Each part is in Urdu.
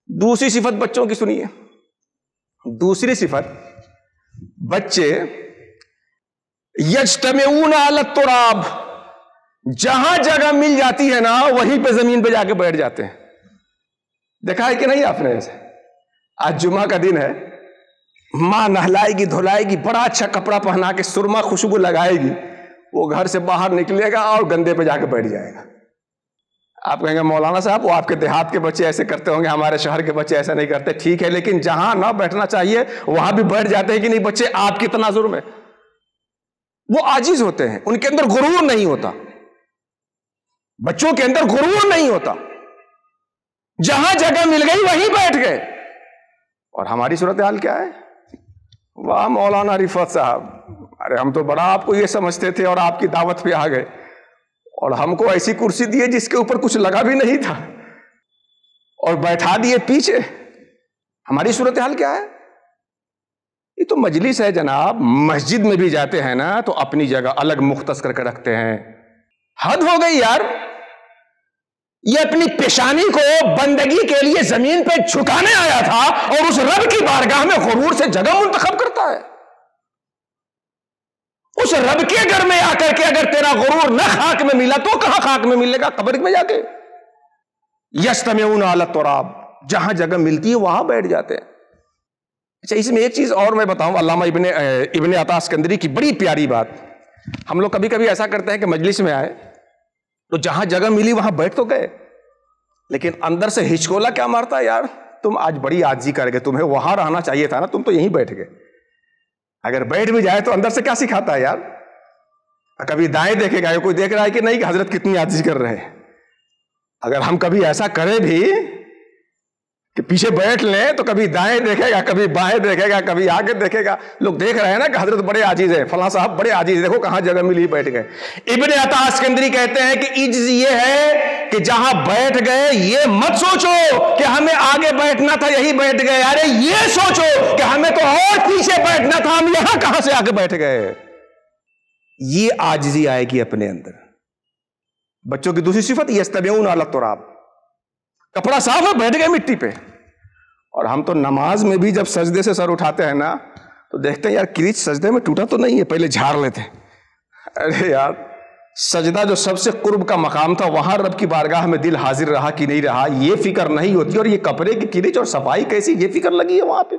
دوسری صفت بچوں کی سنیے. دوسری صفت، بچے یجتمعون علی التراب، جہاں جگہ مل جاتی ہے نا وہیں پہ زمین پہ جا کے بیٹھ جاتے ہیں. دیکھا ہے کہ نہیں آپ نے ایسے؟ آج جمعہ کا دن ہے، ماں نہلائے گی دھلائے گی، بڑا اچھا کپڑا پہنا کے سرما خوشبو لگائے گی، وہ گھر سے باہر نکلے گا اور گندے پہ جا کے بیٹھ جائے گا. آپ کہیں گے مولانا صاحب وہ آپ کے دیہات کے بچے ایسے کرتے ہوں گے، ہمارے شہر کے بچے ایسا نہیں کرتے. ٹھیک ہے، لیکن جہاں نہ بیٹھنا چاہیے وہاں بھی بیٹھ جاتے ہیں کہ نہیں بچے؟ آپ کی تناظر میں وہ عاجز ہوتے ہیں، ان کے اندر غرور نہیں ہوتا. بچوں کے اندر غرور نہیں ہوتا، جہاں جگہ مل گئی وہیں بیٹھ گئے. اور ہماری صورتحال کیا ہے؟ واہ مولانا رفعت صاحب، ارے ہم تو بڑا آپ کو یہ سمجھتے تھے اور آپ کی دعوت پہ آ گئے اور ہم کو ایسی کرسی دیے جس کے اوپر کچھ لگا بھی نہیں تھا اور بیٹھا دیے پیچھے. ہماری صورتحال کیا ہے؟ یہ تو مجلس ہے جناب. مسجد میں بھی جاتے ہیں نا تو اپنی جگہ الگ مختص کر کے رکھتے ہیں. حد ہو گئی یار. یہ اپنی پیشانی کو بندگی کے لیے زمین پہ جھکانے آیا تھا اور اس رب کی بارگاہ میں غرور سے جگہ منتخب کرتا ہے. اس رب کے گھر میں آ کر کے اگر تیرا غرور نہ خاک میں ملا تو کہاں خاک میں ملے گا؟ قبر میں جا کے. یجتمعون علی التراب، جہاں جگہ ملتی ہے وہاں بیٹھ جاتے ہیں. اچھا اس میں ایک چیز اور میں بتاؤں، علامہ ابن عطا اسکندری کی بڑی پیاری بات. ہم لوگ کبھی کبھی ایسا کرتے ہیں کہ مجلس میں آئے تو جہاں جگہ ملی وہاں بیٹھ تو گئے، لیکن اندر سے ہچکولا کیا مارتا ہے، یار تم آج بڑی عاجزی کر گئے، تمہیں وہاں رہنا چاہیے تھا نا، تم تو یہیں بیٹھ گئے. اگر بیٹھ بھی جائے تو اندر سے کیا سکھاتا ہے یار؟ کبھی دائیں دیکھے گا، کوئی دیکھ رہا ہے کہ نہیں کہ حضرت کتنی عاجزی کر رہے ہیں. اگر ہم کبھی ایسا کریں بھی کہ پیچھے بیٹھ لیں تو کبھی دائیں دیکھے گا، کبھی بائیں دیکھے گا، کبھی آگے دیکھے گا. لوگ دیکھ رہے ہیں نا کہ حضرت بڑے عاجز ہیں، فلاں صاحب بڑے عاجز، دیکھو کہاں جگہ ملی بیٹھ گئے. ابن عطا اسکندری کہتے ہیں کہ عجز یہ ہے کہ جہاں بیٹھ گئے یہ مت سوچو کہ ہمیں آگے بیٹھنا تھا یہی بیٹھ گئے، ارے یہ سوچو کہ ہمیں تو اور پیچھے بیٹھنا تھا، ہم یہاں کہاں سے آگے بیٹھ گئے. یہ عاجزی آئے گی اپنے اندر. بچوں کی دوسری صفت یجتمعون علی التراب، کپڑا صاف ہے بیٹھ گئے مٹی پہ. اور ہم تو نماز میں بھی جب سجدے سے سر اٹھاتے ہیں نا تو دیکھتے ہیں یار کریچ سجدے میں ٹوٹا تو نہیں ہے، پہلے جھاڑ لیتے ہیں. ارے یار سجدہ جو سب سے قرب کا مقام تھا وہاں رب کی بارگاہ میں دل حاضر رہا کہ نہیں رہا، یہ فکر نہیں ہوتی. اور یہ کپڑے کی کریچ اور صفائی کیسی، یہ فکر لگی ہے وہاں پہ.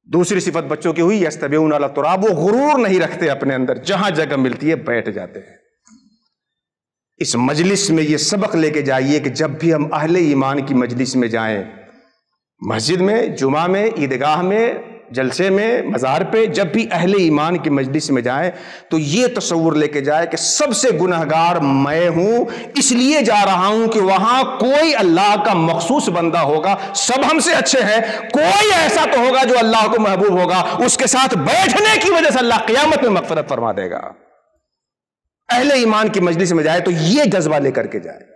دوسری صفت بچوں کی ہوئی یجتمعون علی التراب، وہ غرور نہیں رکھتے اپنے اندر، جہاں جگہ ملتی ہے بیٹھ جاتے ہیں. اس مجلس میں یہ سبق لے کے جائیے کہ جب بھی ہم اہل ایمان کی مجلس میں جائیں، مسجد میں، جمعہ میں، عیدگاہ میں، جلسے میں، مزار پہ، جب بھی اہل ایمان کی مجلس میں جائیں تو یہ تصور لے کے جائے کہ سب سے گنہگار میں ہوں، اس لیے جا رہا ہوں کہ وہاں کوئی اللہ کا مخصوص بندہ ہوگا، سب ہم سے اچھے ہیں، کوئی ایسا تو ہوگا جو اللہ کو محبوب ہوگا، اس کے ساتھ بیٹھنے کی وجہ سے اللہ قیامت میں مغفرت فرما دے گا. اہل ایمان کی مجلس میں جائے تو یہ جذبہ لے کر کے جائے.